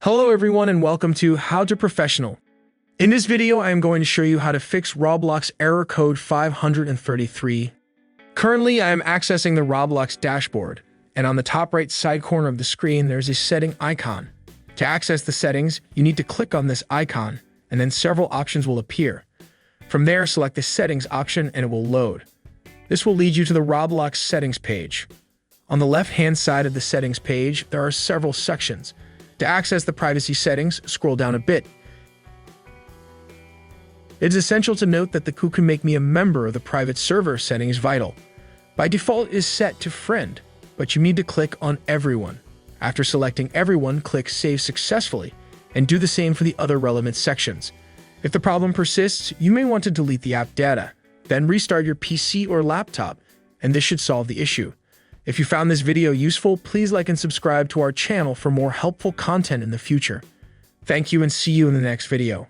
Hello everyone and welcome to How to Professional. In this video, I am going to show you how to fix Roblox Error Code 533. Currently, I am accessing the Roblox dashboard, and on the top right side corner of the screen, there's a setting icon. To access the settings, you need to click on this icon, and then several options will appear. From there, select the Settings option and it will load. This will lead you to the Roblox Settings page. On the left-hand side of the Settings page, there are several sections. To access the privacy settings, scroll down a bit. It is essential to note that the "Who can make me a member" of the private server setting is vital. By default, it is set to friend, but you need to click on everyone. After selecting everyone, click Save Successfully, and do the same for the other relevant sections. If the problem persists, you may want to delete the app data, then restart your PC or laptop, and this should solve the issue. If you found this video useful, please like and subscribe to our channel for more helpful content in the future. Thank you and see you in the next video.